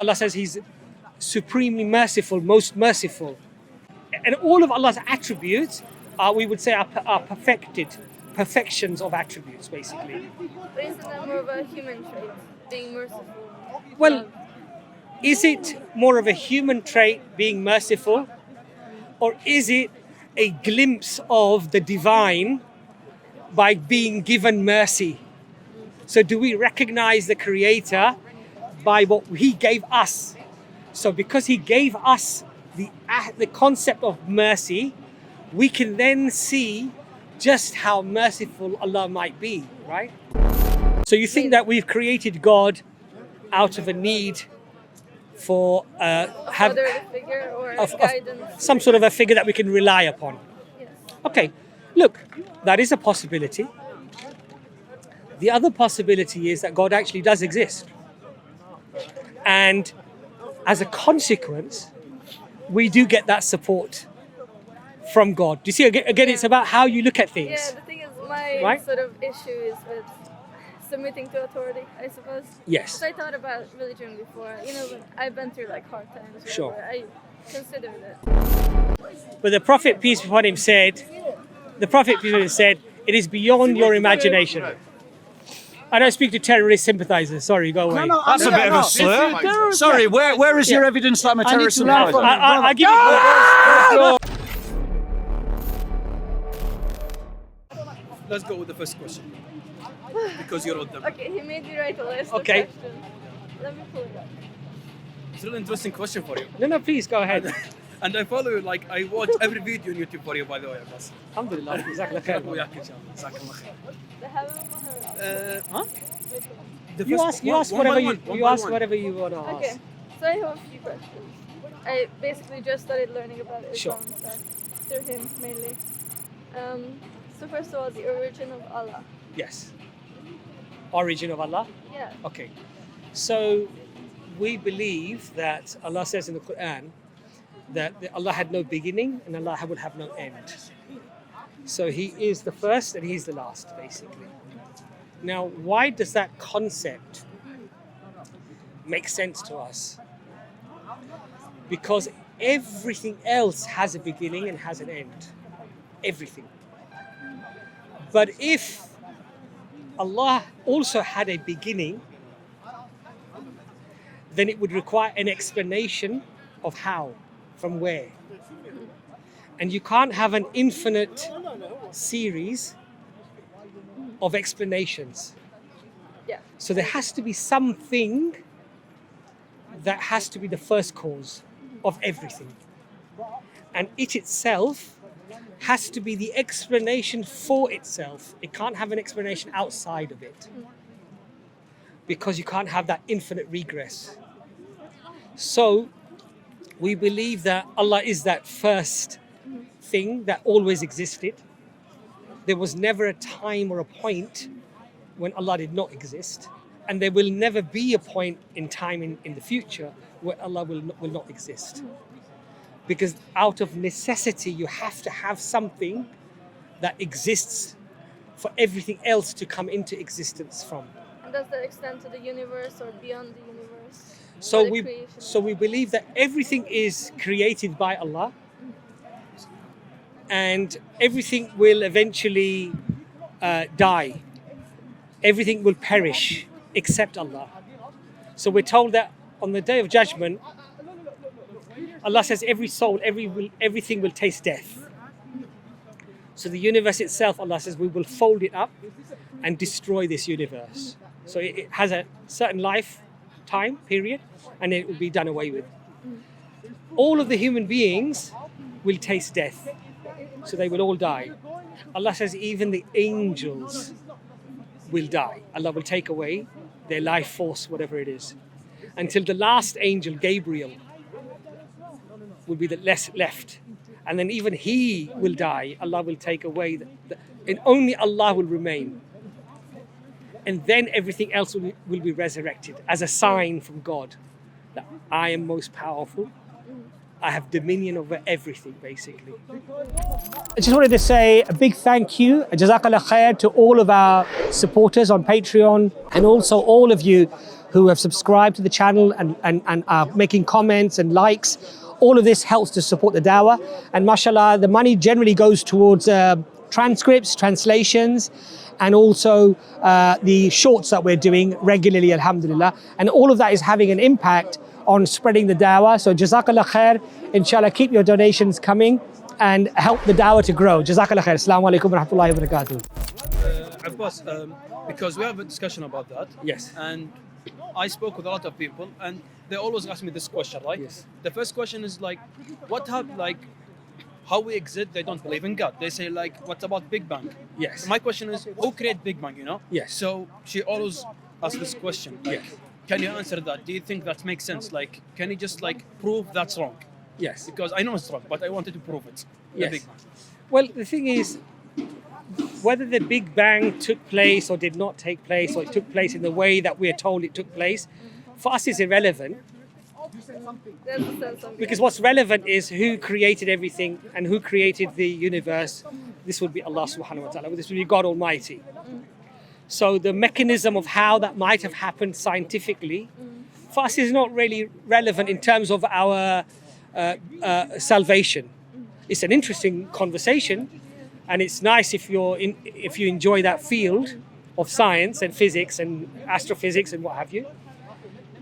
Allah says He's supremely merciful, most merciful. And all of Allah's attributes we would say, are perfections of attributes, basically. But isn't that more of a human trait, being merciful? Well, is it more of a human trait, being merciful, or is it a glimpse of the divine by being given mercy? So do we recognize the Creator by what He gave us? So because He gave us the concept of mercy, we can then see just how merciful Allah might be, right? So you think that we've created God out of a need for figure or guidance? Some sort of a figure that we can rely upon. Yes. Okay, look, that is a possibility. The other possibility is that God actually does exist. And as a consequence, we do get that support from God. Do you see, again, it's about how you look at things. Yeah, the thing is, my sort of issue is with submitting to authority, I suppose. Yes. So I thought about religion before. You know, when I've been through like hard times. Sure. I considered it. But the Prophet, peace be upon him, said, it is beyond your imagination. I don't speak to terrorist sympathizers. Sorry, go away. No, that's a bit of a slur. Sorry, where is your evidence that I'm a terrorist sympathizer? I'll give you. Let's go with the first question. Because you wrote them. Okay, he made me write a list of Okay. questions. Let me pull it up. It's a really interesting question for you. No, please, go ahead. And I follow you, like, I watch every video on YouTube for you, by the way. Alhamdulillah. Jazakallah khair. وياك إن شاء الله. جزاك الله خير. The heaven one or Huh? which one? The You first ask one, whatever one by you one, ask one by one. whatever you want to ask. Okay, so I have a few questions. I basically just started learning about Islam Sure. stuff through him mainly. So first of all, the origin of Allah. Yes. Origin of Allah. Yeah. Okay. So we believe that Allah says in the Quran that Allah had no beginning and Allah will have no end. So He is the first and He's the last, basically. Now, why does that concept make sense to us? Because everything else has a beginning and has an end. Everything. But if Allah also had a beginning, then it would require an explanation of how, from where. And you can't have an infinite series of explanations. Yeah. So there has to be something that has to be the first cause of everything. And it itself has to be the explanation for itself. It can't have an explanation outside of it. Because you can't have that infinite regress. So we believe that Allah is that first thing that always existed. There was never a time or a point when Allah did not exist. And there will never be a point in time in the future where Allah will not exist. Because out of necessity, you have to have something that exists for everything else to come into existence from. And does that extend to the universe or beyond the universe? So we believe that everything is created by Allah, and everything will eventually die. Everything will perish except Allah. So we're told that on the Day of Judgment, Allah says every soul, everything will taste death. So the universe itself, Allah says, we will fold it up and destroy this universe. So it has a certain lifetime period and it will be done away with. All of the human beings will taste death. So they will all die. Allah says even the angels will die. Allah will take away their life force, whatever it is. Until the last angel, Gabriel, will be the left. And then even he will die. Allah will take away, and only Allah will remain. And then everything else will be resurrected as a sign from God that I am most powerful. I have dominion over everything, basically. I just wanted to say a big thank you, Jazakallah khair, to all of our supporters on Patreon and also all of you who have subscribed to the channel and are making comments and likes. All of this helps to support the dawah. And mashallah, the money generally goes towards transcripts, translations, and also the shorts that we're doing regularly, alhamdulillah. And all of that is having an impact on spreading the dawah. So jazakallah khair. Inshallah, keep your donations coming and help the dawah to grow. Jazakallah khair. Assalamu alaikum wa rahmatullahi wa barakatuh. Abbas, because we have a discussion about that. Yes. And I spoke with a lot of people, and they always ask me this question, right? Yes. The first question is like, how we exist? They don't believe in God. They say like, what about Big Bang? Yes. My question is, who created Big Bang? You know? Yes. So she always asks this question. Like, Yes. Can you answer that? Do you think that makes sense? Like, can you just like prove that's wrong? Yes. Because I know it's wrong, but I wanted to prove it. The Yes. Big Bang. Well, the thing is, whether the Big Bang took place or did not take place, or it took place in the way that we are told it took place, for us is irrelevant. Because what's relevant is who created everything and who created the universe. This would be Allah subhanahu wa ta'ala. This would be God Almighty. So the mechanism of how that might have happened scientifically, for us is not really relevant in terms of our salvation. It's an interesting conversation, and it's nice if you enjoy that field of science and physics and astrophysics and what have you.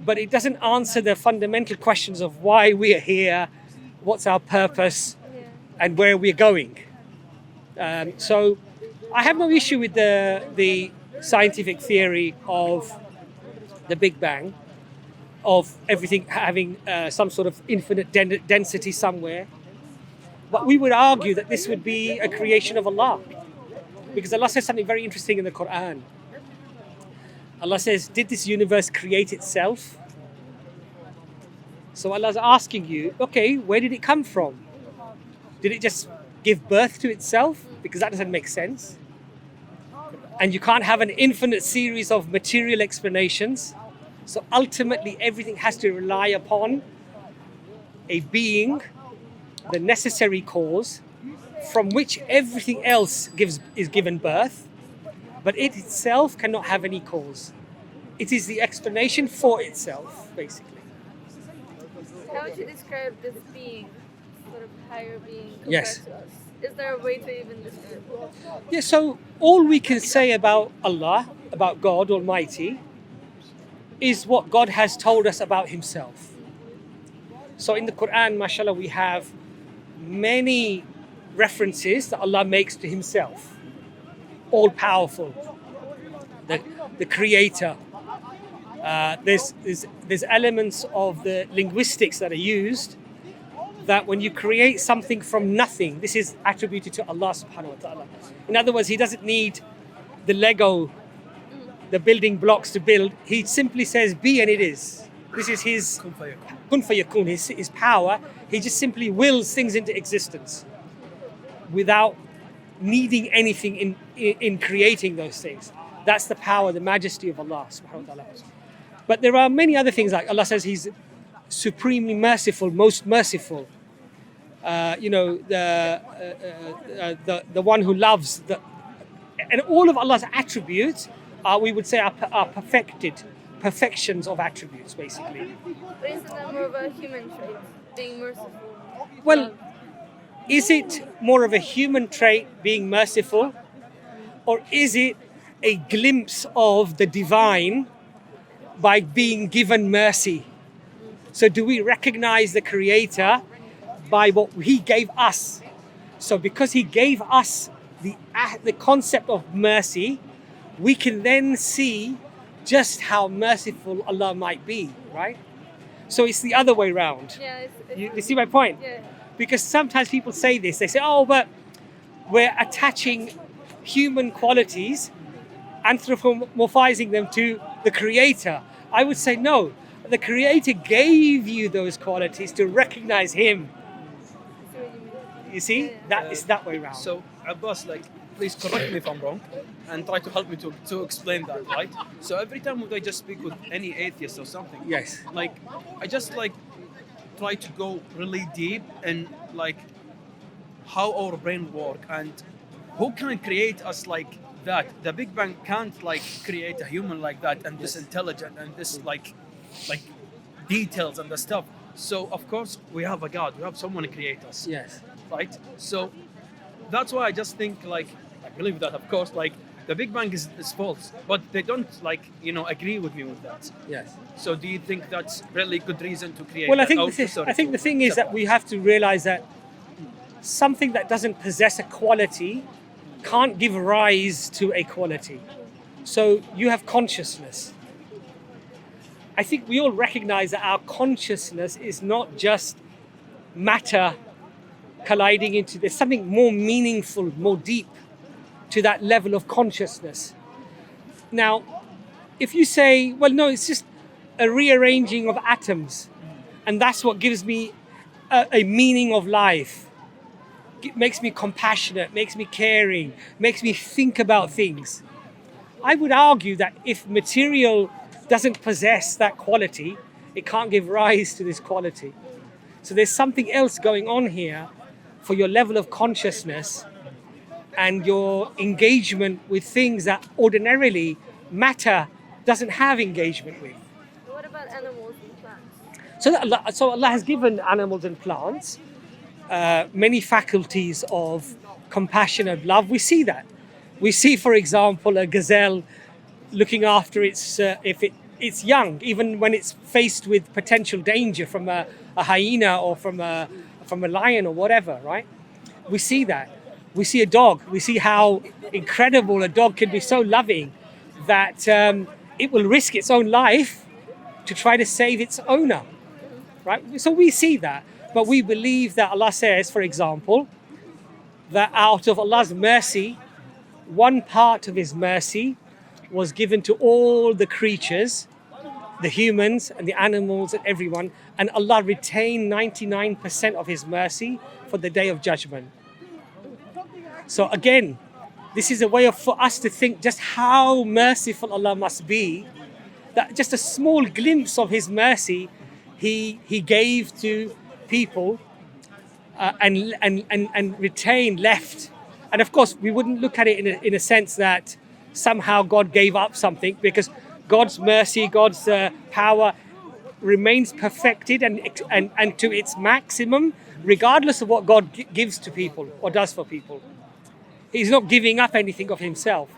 But it doesn't answer the fundamental questions of why we are here, what's our purpose, and where we're going. So I have no issue with the scientific theory of the Big Bang, of everything having some sort of infinite density somewhere. But we would argue that this would be a creation of Allah. Because Allah says something very interesting in the Quran. Allah says, did this universe create itself? So Allah's asking you, okay, where did it come from? Did it just give birth to itself? Because that doesn't make sense. And you can't have an infinite series of material explanations. So ultimately, everything has to rely upon a being, the necessary cause, from which everything else is given birth, but it itself cannot have any cause. It is the explanation for itself, basically. How would you describe this being, sort of higher being compared Yes. to us? Is there a way to even describe it? Yeah, so all we can say about Allah, about God Almighty, is what God has told us about Himself. So in the Quran, mashallah, we have many references that Allah makes to Himself. All powerful, the Creator. There's elements of the linguistics that are used that when you create something from nothing, this is attributed to Allah subhanahu wa ta'ala. In other words, He doesn't need the Lego, the building blocks to build. He simply says, be, and it is. This is His kun fayakun, his power. He just simply wills things into existence without needing anything in creating those things. That's the power, the majesty of Allah subhanahu wa ta'ala. But there are many other things, like Allah says He's supremely merciful, most merciful. The one who loves, and all of Allah's attributes we would say are perfections of attributes, basically. But isn't that more of a human trait, being merciful? Well, is it more of a human trait, being merciful, or is it a glimpse of the divine by being given mercy? So do we recognize the Creator by what He gave us? So because He gave us the concept of mercy, we can then see just how merciful Allah might be, right? So it's the other way around. Yeah, You see my point? Yeah. Because sometimes people say this, they say, oh, but we're attaching human qualities, anthropomorphizing them to the Creator. I would say no, the Creator gave you those qualities to recognize Him. You see, that is that way around. So Abbas, like, please correct me if I'm wrong, and try to help me to explain that, right? So every time I just speak with any atheist or something, Yes. like I just like try to go really deep and like how our brain work and who can create us like that, the Big Bang can't like create a human like that and this intelligent and this like details and the stuff. So of course we have a God, we have someone to create us. Yes. Right? So that's why I just think like I believe that of course like the Big Bang is false, but they don't like agree with me with that. Yes. So do you think that's really good reason to create? Well, I that? think Oh, the sorry, the thing is that we have to realize that something that doesn't possess a quality can't give rise to a quality. So you have consciousness. I think we all recognize that our consciousness is not just matter colliding into, there's something more meaningful, more deep to that level of consciousness. Now, if you say, well, no, it's just a rearranging of atoms, and that's what gives me a meaning of life. It makes me compassionate, makes me caring, makes me think about things. I would argue that if material doesn't possess that quality, it can't give rise to this quality. So there's something else going on here for your level of consciousness and your engagement with things that ordinarily matter doesn't have engagement with. What about animals and plants? So Allah has given animals and plants many faculties of compassion and love. We see that. We see, for example, a gazelle looking after its it's young, even when it's faced with potential danger from a hyena or from a lion or whatever, right? We see that. We see a dog. We see how incredible a dog can be, so loving that it will risk its own life to try to save its owner, right? So we see that. But we believe that Allah says, for example, that out of Allah's mercy, one part of His mercy was given to all the creatures, the humans and the animals and everyone, and Allah retained 99% of His mercy for the Day of Judgment. So again, this is a way for us to think just how merciful Allah must be, that just a small glimpse of His mercy He gave to people and retained, left. And of course, we wouldn't look at it in a sense that somehow God gave up something, because God's mercy, God's power remains perfected and to its maximum, regardless of what God gives to people or does for people. He's not giving up anything of Himself.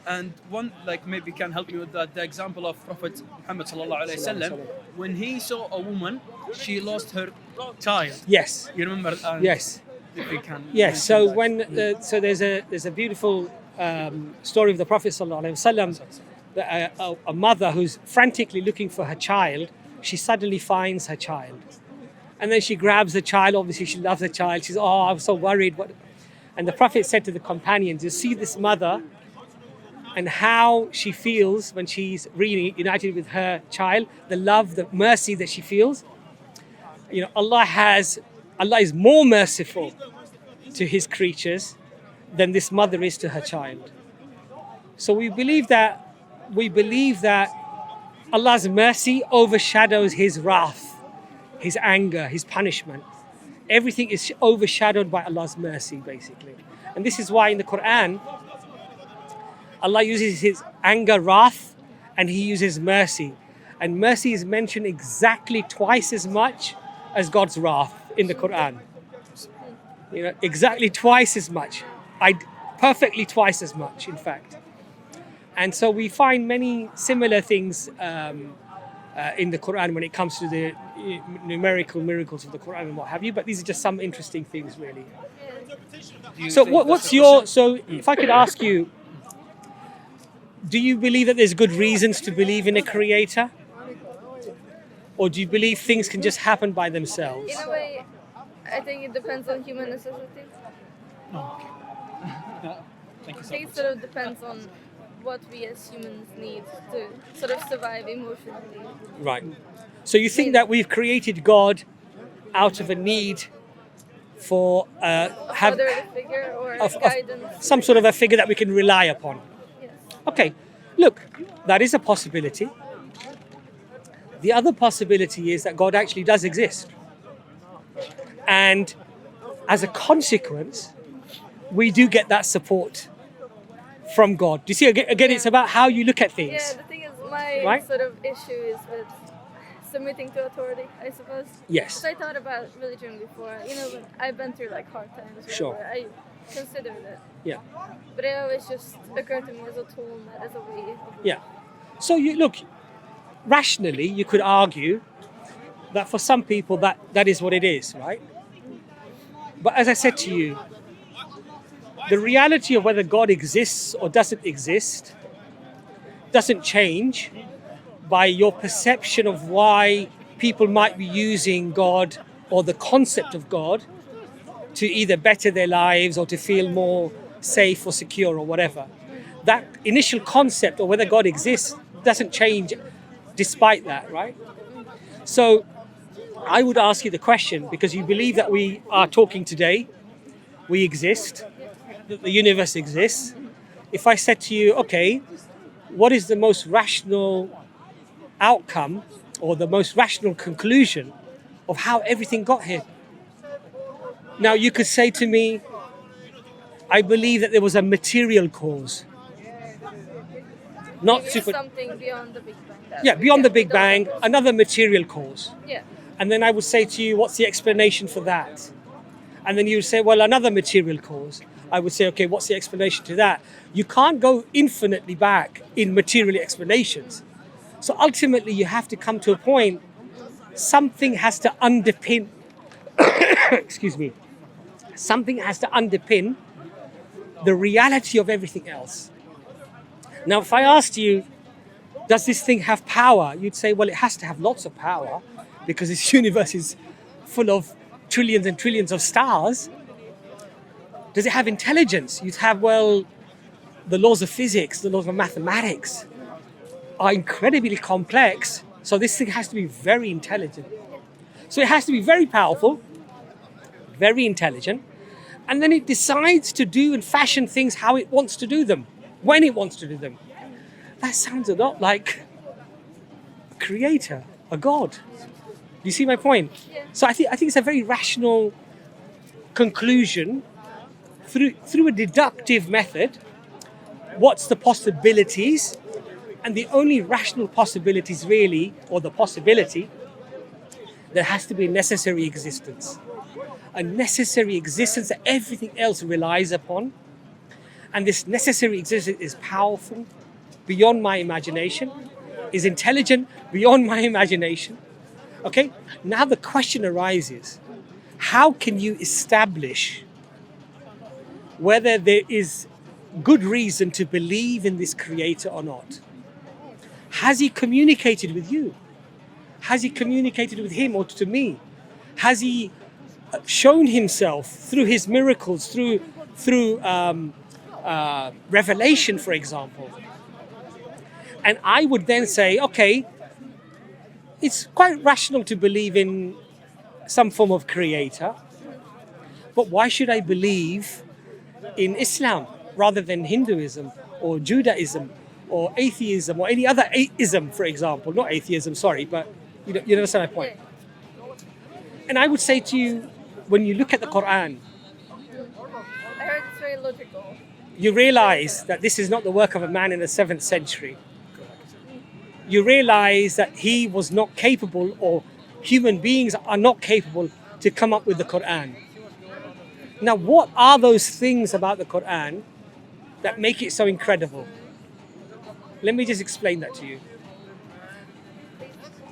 And one like maybe can help me with that. The example of Prophet Muhammad sallallahu alaihi wasallam, when he saw a woman, she lost her child. Yes. You remember? Yes. If we can. Yes. So mention that. when so there's a beautiful story of the Prophet sallallahu alaihi wasallam. A mother who's frantically looking for her child, she suddenly finds her child, and then she grabs the child. Obviously, she loves the child. She's, oh, I'm so worried. And the Prophet said to the companions, you see this mother and how she feels when she's reunited with her child, the love, the mercy that she feels. Allah is more merciful to His creatures than this mother is to her child. So we believe that Allah's mercy overshadows His wrath, His anger, His punishment. Everything is overshadowed by Allah's mercy, basically. And this is why in the Quran, Allah uses His anger, wrath, and He uses mercy. And mercy is mentioned exactly twice as much as God's wrath in the Quran. Exactly twice as much. Perfectly twice as much, in fact. And so we find many similar things in the Quran when it comes to the numerical miracles of the Quran and what have you. But these are just some interesting things, really. So if I could ask you, do you believe that there's good reasons to believe in a creator? Or do you believe things can just happen by themselves? In a way, I think it depends on human necessity. Thank you I so think much. it sort of depends on what we as humans need to sort of survive emotionally. Right. So you think that we've created God out of a need for Father figure or guidance. some sort of a figure that we can rely upon? Yes. Okay, look, that is a possibility. The other possibility is that God actually does exist. And as a consequence, we do get that support from God. Do you see? Again, it's about how you look at things. Yeah, the thing is, my Right? sort of issue is with submitting to authority, I suppose. Yes. So I thought about religion before. You know, when I've been through like hard times. Sure. Where I considered it. Yeah. But it always just occurred to me as a tool, not as a way of Yeah. So you look, rationally, you could argue that for some people that is what it is, right? But as I said to you, the reality of whether God exists or doesn't exist doesn't change by your perception of why people might be using God or the concept of God to either better their lives or to feel more safe or secure or whatever. That initial concept of whether God exists doesn't change despite that, right? So I would ask you the question, because you believe that we are talking today, we exist, that the universe exists. If I said to you, okay, what is the most rational outcome or the most rational conclusion of how everything got here? Now you could say to me, I believe that there was a material cause. Not Maybe super, something beyond the Big Bang. yeah, beyond the Big we don't Bang, know. another material cause. Yeah. And then I would say to you, what's the explanation for that? And then you would say, well, another material cause. I would say, okay, what's the explanation to that? You can't go infinitely back in material explanations. So ultimately, you have to come to a point, something has to underpin, excuse me, something has to underpin the reality of everything else. Now, if I asked you, does this thing have power? You'd say, well, it has to have lots of power because this universe is full of trillions and trillions of stars. Does it have intelligence? You'd have, well, the laws of physics, the laws of mathematics are incredibly complex. So this thing has to be very intelligent. So it has to be very powerful, very intelligent. And then it decides to do and fashion things how it wants to do them, when it wants to do them. That sounds a lot like a creator, a God. Do you see my point? Yeah. So I think it's a very rational conclusion through a deductive method. What's the possibilities? And the only rational possibilities really, or the possibility, there has to be a necessary existence. A necessary existence that everything else relies upon. And this necessary existence is powerful, beyond my imagination, is intelligent, beyond my imagination. Okay? Now the question arises, how can you establish whether there is good reason to believe in this creator or not? Has he communicated with you? Has he communicated with him or to me? Has he shown himself through his miracles, through revelation, for example? And I would then say, okay, it's quite rational to believe in some form of creator, but why should I believe in Islam rather than Hinduism or Judaism or atheism or any other ism, for example? Not atheism, sorry, but you understand my point. And I would say to you, when you look at the Quran, I heard it's very logical. you realize that this is not the work of a man in the 7th century. You realize that he was not capable, or human beings are not capable to come up with the Quran. Now, what are those things about the Quran that make it so incredible? Let me just explain that to you.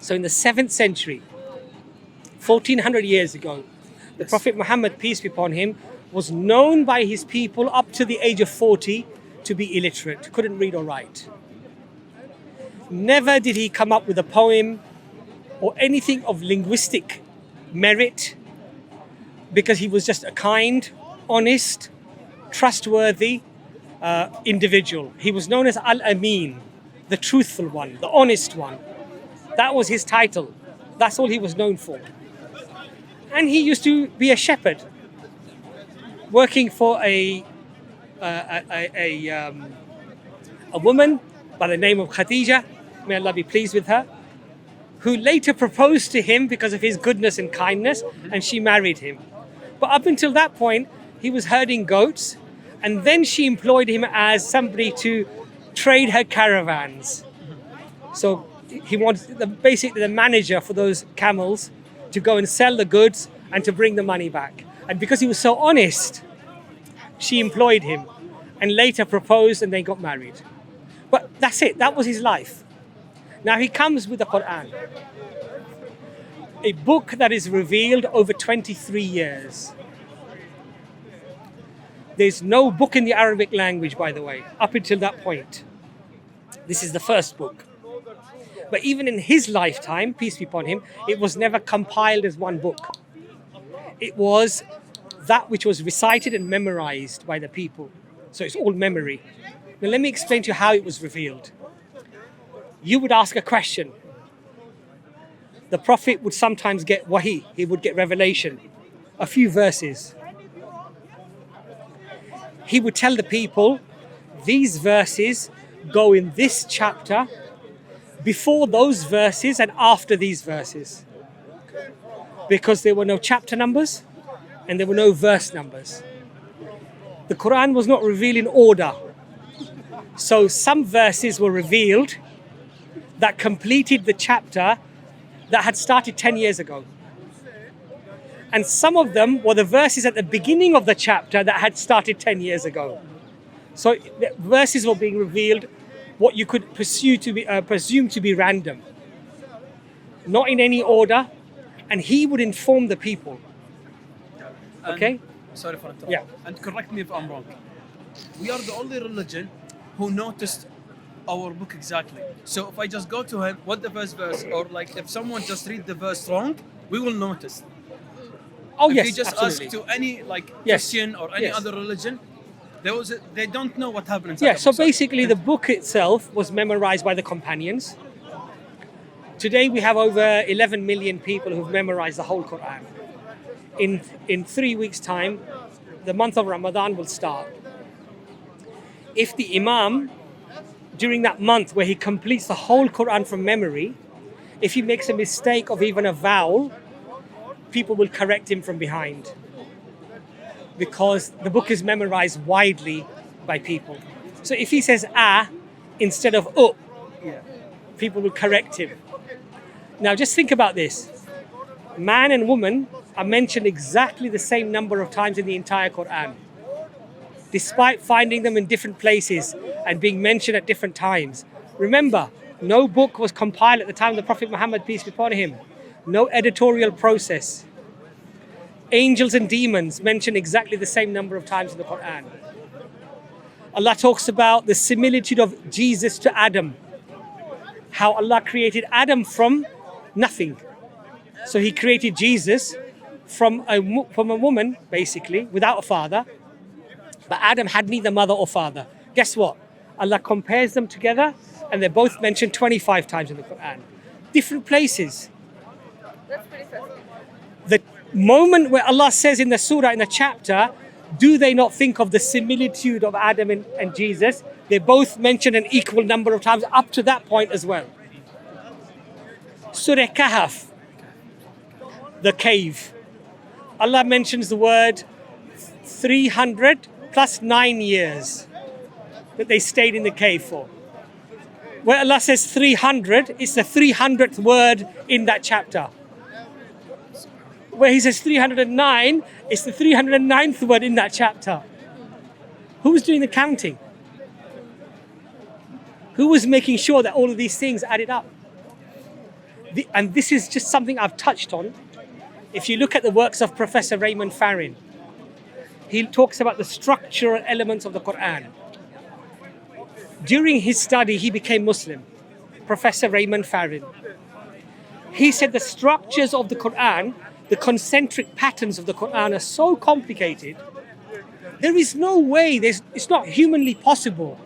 So in the 7th century, 1400 years ago, the Prophet Muhammad, peace be upon him, was known by his people up to the age of 40 to be illiterate, couldn't read or write. Never did he come up with a poem or anything of linguistic merit, because he was just a kind, honest, trustworthy individual. He was known as Al-Amin, the truthful one, the honest one. That was his title. That's all he was known for. And he used to be a shepherd, working for a woman by the name of Khadija, may Allah be pleased with her, who later proposed to him because of his goodness and kindness, and she married him. But up until that point, he was herding goats And then she employed him as somebody to trade her caravans. So he wanted basically the manager for those camels to go and sell the goods and to bring the money back. And because he was so honest, she employed him and later proposed and they got married. But that's it, that was his life. Now he comes with the Quran, a book that is revealed over 23 years. There's no book in the Arabic language, by the way, up until that point. This is the first book. But even in his lifetime, peace be upon him, it was never compiled as one book. It was that which was recited and memorized by the people. So it's all memory. Now let me explain to you how it was revealed. You would ask a question. The Prophet would sometimes get wahi, he would get revelation, a few verses. He would tell the people, these verses go in this chapter, before those verses and after these verses. Because there were no chapter numbers and there were no verse numbers. The Quran was not revealed in order. So some verses were revealed that completed the chapter that had started 10 years ago. And some of them were the verses at the beginning of the chapter that had started 10 years ago. So the verses were being revealed what you could presume to be random, not in any order, and he would inform the people. Okay? Sorry for interrupting. Yeah. And correct me if I'm wrong. We are the only religion who noticed our book exactly. So if I just go to him, what the verse, or like if someone just read the verse wrong, we will notice. Oh if yes, you just absolutely. ask to any like Yes. Christian or any Yes. other religion, they don't know what happened inside Yeah, the so book. basically the book itself was memorized by the companions. Today we have over 11 million people who've memorized the whole Quran. In 3 weeks' time, the month of Ramadan will start. If the Imam, during that month where he completes the whole Quran from memory, if he makes a mistake of even a vowel, people will correct him from behind. Because the book is memorized widely by people. So if he says ah instead of people will correct him. Now just think about this. Man and woman are mentioned exactly the same number of times in the entire Quran, despite finding them in different places and being mentioned at different times. Remember, no book was compiled at the time of the Prophet Muhammad, peace be upon him. No editorial process. Angels and demons mentioned exactly the same number of times in the Quran. Allah talks about the similitude of Jesus to Adam. How Allah created Adam from nothing. So he created Jesus from a woman, basically, without a father. But Adam had neither mother or father. Guess what? Allah compares them together and they're both mentioned 25 times in the Quran. Different places. That's pretty fascinating. The moment where Allah says in the surah, in the chapter, do they not think of the similitude of Adam and Jesus? They both mention an equal number of times up to that point as well. Surah Kahf, the cave. Allah mentions the word 300 plus 9 years that they stayed in the cave for. Where Allah says 300, it's the 300th word in that chapter. Where he says 309, it's the 309th word in that chapter. Who was doing the counting? Who was making sure that all of these things added up? And this is just something I've touched on. If you look at the works of Professor Raymond Farrin, he talks about the structural elements of the Quran. During his study, he became Muslim. Professor Raymond Farrin. He said the structures of the Quran, the concentric patterns of the Quran are so complicated. There is no way, it's not humanly possible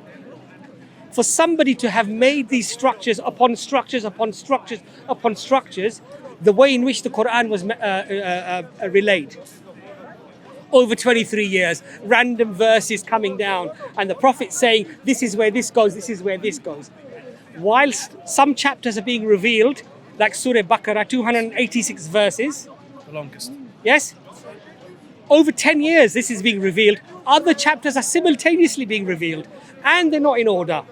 for somebody to have made these structures upon structures upon structures upon structures the way in which the Quran was relayed. Over 23 years, random verses coming down and the Prophet saying, this is where this goes, this is where this goes. Whilst some chapters are being revealed, like Surah Baqarah, 286 verses. The longest. Yes? Over 10 years this is being revealed other chapters are simultaneously being revealed and they're not in order.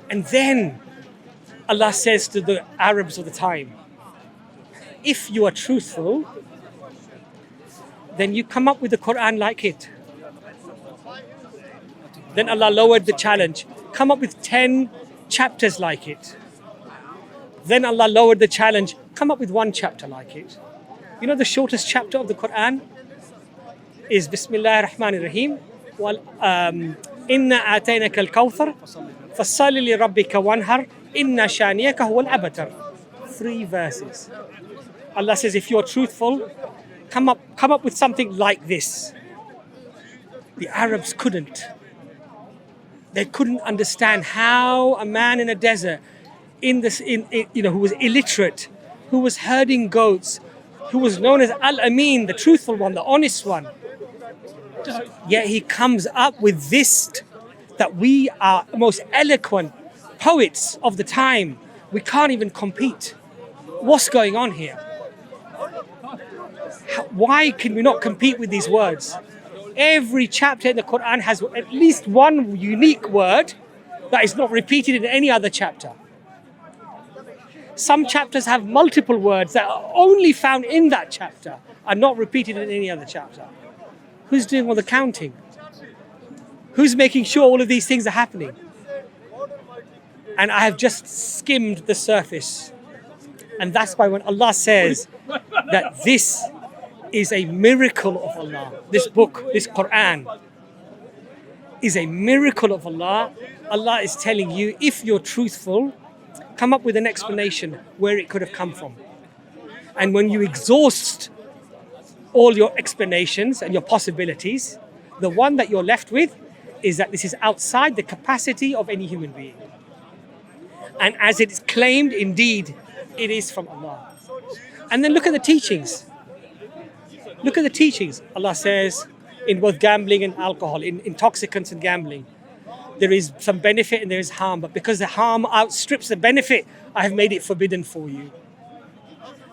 And then Allah says to the Arabs of the time, if you are truthful, then you come up with the Quran like it. Then Allah lowered the challenge. Come up with 10 chapters like it. Then Allah lowered the challenge. Come up with 1 chapter like it. You know the shortest chapter of the Quran is Bismillah ar-Rahman ar-Rahim. Inna ataynaka al-kawthar fasalli li rabbika wanhar inna shaniyaka huwa al-abtar. 3 verses. Allah says, if you're truthful, come up with something like this. The Arabs couldn't. They couldn't understand how a man in a desert, who was illiterate, who was herding goats, who was known as Al-Amin, the truthful one, the honest one. Yet he comes up with this, that we are the most eloquent poets of the time. We can't even compete. What's going on here? Why can we not compete with these words? Every chapter in the Quran has at least one unique word that is not repeated in any other chapter. Some chapters have multiple words that are only found in that chapter and not repeated in any other chapter. Who's doing all the counting? Who's making sure all of these things are happening? And I have just skimmed the surface. And that's why when Allah says that this is a miracle of Allah, this book, this Quran, is a miracle of Allah. Allah is telling you, if you're truthful, come up with an explanation where it could have come from. And when you exhaust all your explanations and your possibilities, the one that you're left with is that this is outside the capacity of any human being. And as it's claimed, indeed, it is from Allah. And then look at the teachings. Look at the teachings. Allah says in both gambling and alcohol, in intoxicants and gambling, there is some benefit and there is harm, but because the harm outstrips the benefit, I have made it forbidden for you.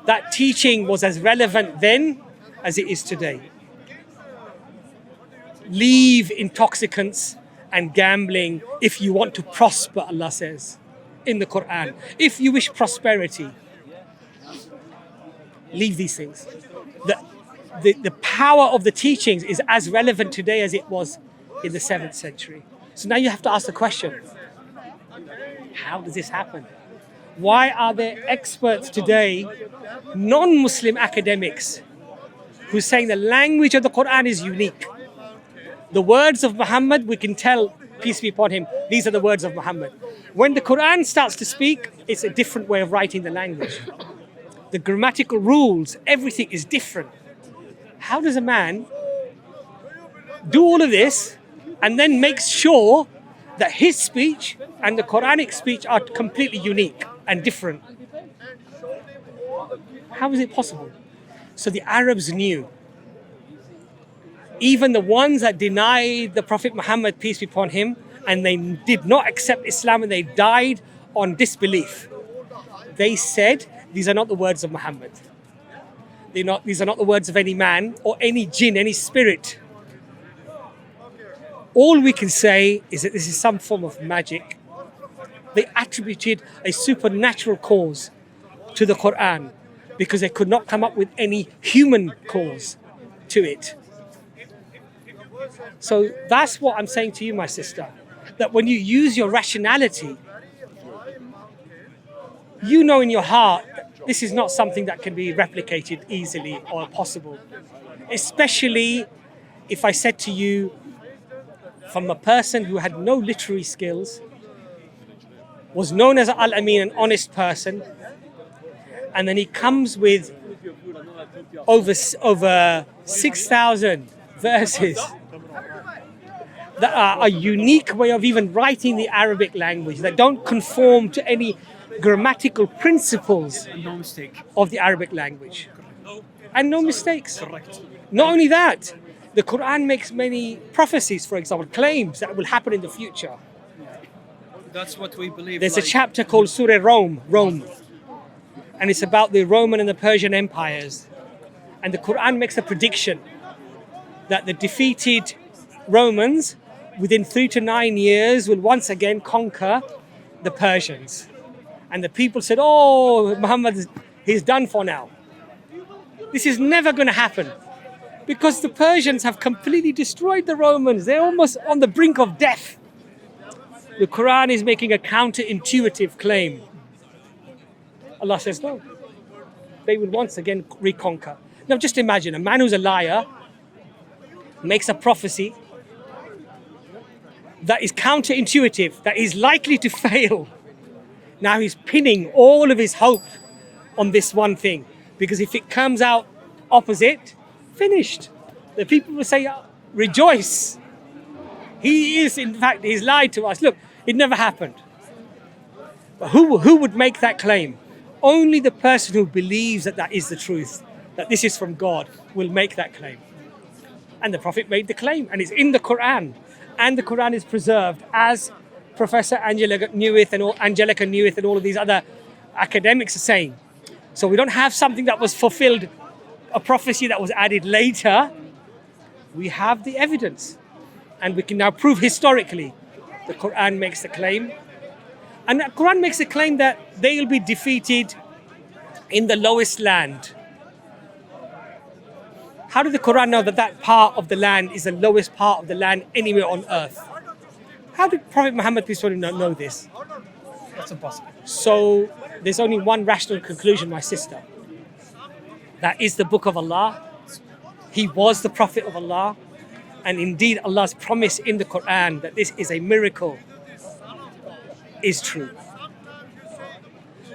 That teaching was as relevant then as it is today. Leave intoxicants and gambling if you want to prosper, Allah says in the Quran. If you wish prosperity, leave these things. The power of the teachings is as relevant today as it was in the 7th century. So now you have to ask the question, how does this happen? Why are there experts today, non-Muslim academics, who are saying the language of the Quran is unique? The words of Muhammad, we can tell, peace be upon him, these are the words of Muhammad. When the Quran starts to speak, it's a different way of writing the language. The grammatical rules, everything is different. How does a man do all of this and then make sure that his speech and the Quranic speech are completely unique and different? How is it possible? So the Arabs knew. Even the ones that denied the Prophet Muhammad, peace be upon him, and they did not accept Islam and they died on disbelief, they said, these are not the words of Muhammad. These are not the words of any man or any jinn, any spirit. All we can say is that this is some form of magic. They attributed a supernatural cause to the Quran because they could not come up with any human cause to it. So that's what I'm saying to you, my sister, that when you use your rationality, you know in your heart this is not something that can be replicated easily or possible. Especially if I said to you, from a person who had no literary skills, was known as Al-Amin, an honest person, and then he comes with over 6,000 verses that are a unique way of even writing the Arabic language, that don't conform to any grammatical principles of the Arabic language. And no mistakes. Correct. Not only that, the Quran makes many prophecies, for example, claims that will happen in the future. That's what we believe. There's a chapter called Surah Rome, and it's about the Roman and the Persian empires. And the Quran makes a prediction that the defeated Romans within 3 to 9 years will once again conquer the Persians. And the people said, oh, Muhammad, he's done for now. This is never going to happen because the Persians have completely destroyed the Romans. They're almost on the brink of death. The Quran is making a counterintuitive claim. Allah says no. They will once again reconquer. Now just imagine a man who's a liar makes a prophecy that is counterintuitive, that is likely to fail. Now he's pinning all of his hope on this one thing, because if it comes out opposite, finished. The people will say, rejoice. He is, in fact, he's lied to us. Look, it never happened. But who would make that claim? Only the person who believes that that is the truth, that this is from God, will make that claim. And the Prophet made the claim, and it's in the Quran. And the Quran is preserved, as Professor Angelica Newith and all of these other academics are saying. So we don't have something that was fulfilled, a prophecy that was added later. We have the evidence. And we can now prove historically the Quran makes the claim. And the Quran makes the claim that they will be defeated in the lowest land. How did the Quran know that that part of the land is the lowest part of the land anywhere on earth? How did Prophet Muhammad, peace be upon him, know this? That's impossible. So there's only one rational conclusion, my sister. That is the book of Allah. He was the Prophet of Allah. And indeed, Allah's promise in the Quran that this is a miracle is true.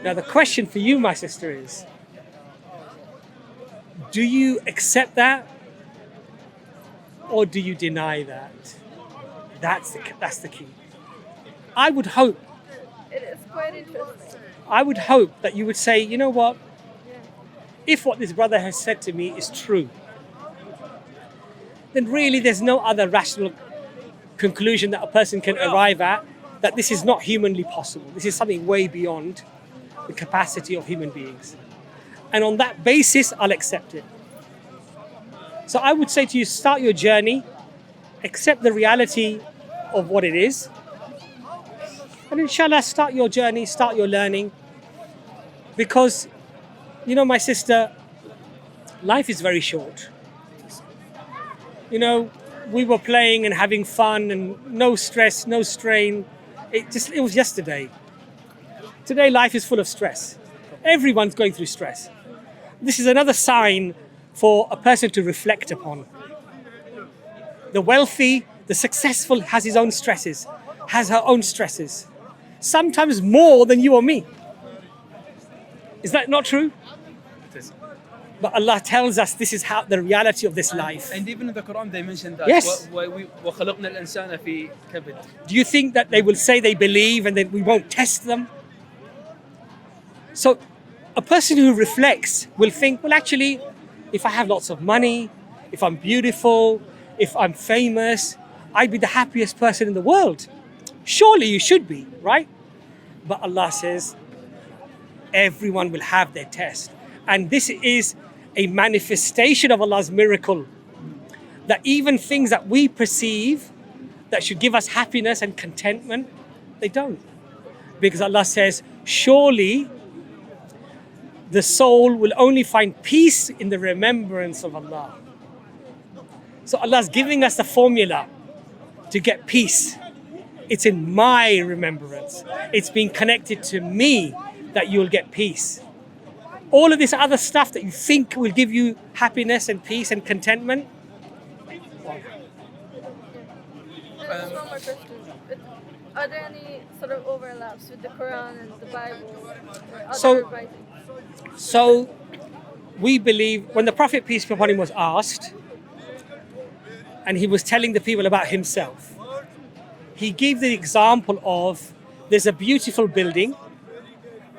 Now the question for you, my sister, is, do you accept that or do you deny that? That's the key. I would hope. It is quite interesting. I would hope that you would say, you know what? If what this brother has said to me is true, then really there's no other rational conclusion that a person can arrive at, that this is not humanly possible. This is something way beyond the capacity of human beings. And on that basis, I'll accept it. So I would say to you, start your journey, accept the reality of what it is, and inshallah, start your journey, start your learning. Because, you know, my sister, life is very short. You know, we were playing and having fun and no stress, no strain. It was yesterday. Today, life is full of stress. Everyone's going through stress. This is another sign for a person to reflect upon. The wealthy, the successful has his own stresses, has her own stresses. Sometimes more than you or me. Is that not true? It is. But Allah tells us this is how the reality of this life. And even in the Quran they mentioned that. Yes. وَخَلَقْنَا الْإِنسَانَ فِي كَبِدٍ. Do you think that they will say they believe and then we won't test them? So a person who reflects will think, well, actually, if I have lots of money, if I'm beautiful, if I'm famous, I'd be the happiest person in the world. Surely you should be, right? But Allah says, everyone will have their test. And this is a manifestation of Allah's miracle. That even things that we perceive that should give us happiness and contentment, they don't. Because Allah says, surely the soul will only find peace in the remembrance of Allah. So Allah's giving us the formula to get peace. It's in my remembrance. It's being connected to me that you'll get peace. All of this other stuff that you think will give you happiness and peace and contentment. There's one more question. Are there any sort of overlaps with the Quran and the Bible or other writings? So we believe when the Prophet, peace be upon him, was asked and he was telling the people about himself, he gave the example of there's a beautiful building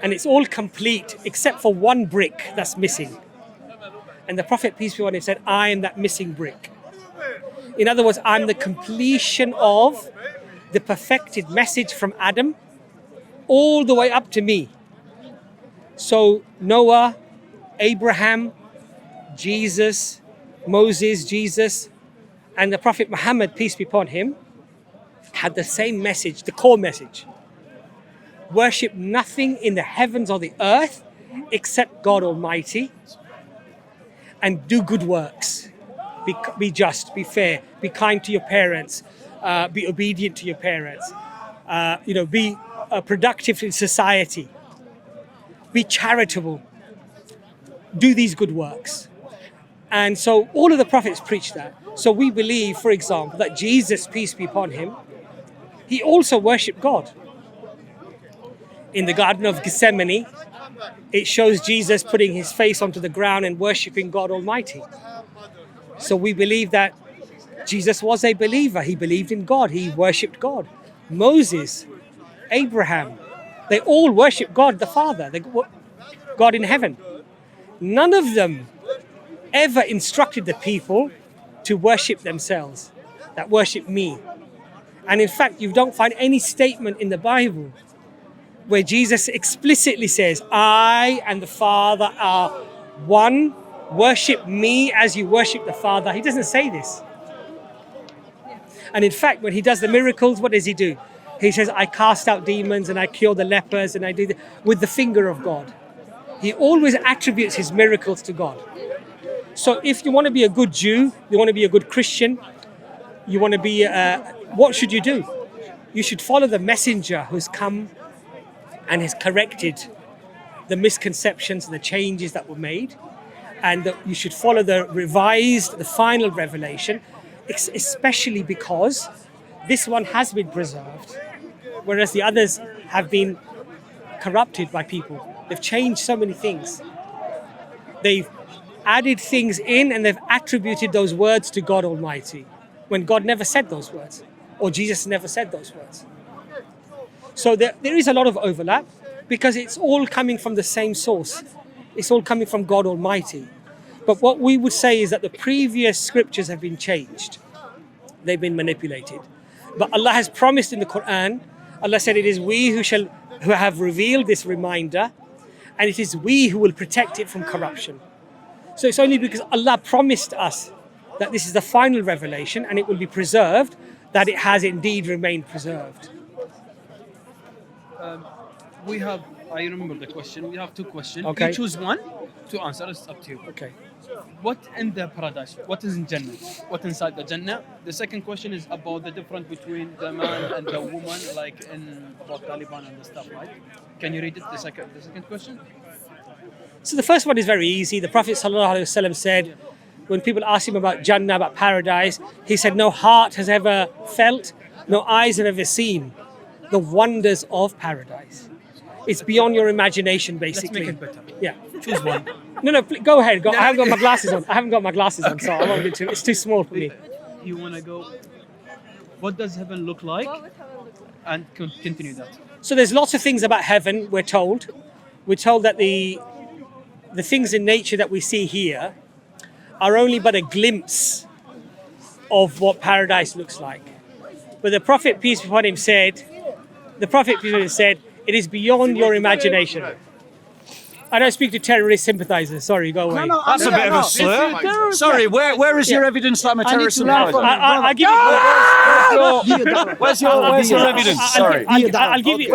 and it's all complete except for one brick that's missing. And the Prophet, peace be upon him, said, I am that missing brick. In other words, I'm the completion of the perfected message from Adam all the way up to me. So Noah, Abraham, Jesus, Moses, Jesus, And the Prophet Muhammad, peace be upon him, had the same message, the core message. Worship nothing in the heavens or the earth except God Almighty, and do good works. Be just, be fair, be kind to your parents, be obedient to your parents, be productive in society, be charitable, do these good works. And so all of the prophets preached that. So we believe, for example, that Jesus, peace be upon him, he also worshipped God. In the Garden of Gethsemane, it shows Jesus putting his face onto the ground and worshipping God Almighty. So we believe that Jesus was a believer. He believed in God. He worshipped God. Moses, Abraham, they all worshipped God the Father, God in heaven. None of them ever instructed the people to worship themselves, that worship me. And in fact, you don't find any statement in the Bible where Jesus explicitly says, I and the Father are one, worship me as you worship the Father. He doesn't say this. And in fact, when he does the miracles, what does he do? He says, I cast out demons and I cure the lepers and I do with the finger of God. He always attributes his miracles to God. So if you want to be a good Jew, you want to be a good Christian, you want to be, what should you do? You should follow the messenger who's come and has corrected the misconceptions and the changes that were made. And that you should follow the revised, the final revelation, especially because this one has been preserved, whereas the others have been corrupted by people. They've changed so many things. They've added things in and they've attributed those words to God Almighty, when God never said those words, or Jesus never said those words. So there is a lot of overlap because it's all coming from the same source. It's all coming from God Almighty. But what we would say is that the previous scriptures have been changed. They've been manipulated. But Allah has promised in the Quran, Allah said, it is we who have revealed this reminder, and it is we who will protect it from corruption. So it's only because Allah promised us that this is the final revelation and it will be preserved, that it has indeed remained preserved. I remember the question. We have two questions. Okay. You choose one to answer. It's up to you. Okay. What in the paradise? What is in Jannah? What inside the Jannah? The second question is about the difference between the man and the woman, like in about Taliban and the stuff, right? Can you read it? The second question? So the first one is very easy. The Prophet ﷺ said, when people asked him about Jannah, about paradise, he said, no heart has ever felt, no eyes have ever seen the wonders of paradise. It's beyond your imagination, basically. Let's make it better. Yeah. Choose one. No, go ahead. I haven't got my glasses on. So I won't get to. It's too small for me. You want to go? What does heaven look like? What would heaven look like? And continue that. So there's lots of things about heaven. We're told that the things in nature that we see here are only but a glimpse of what paradise looks like. But the Prophet, peace be upon him, said, it is beyond your imagination. I don't speak to terrorist sympathizers. Sorry, go away. That's a bit of a slur. Sorry, where is your evidence that I'm a terrorist sympathizer? I'll give you. Where's your evidence? Sorry. I'll give you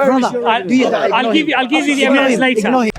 the evidence later.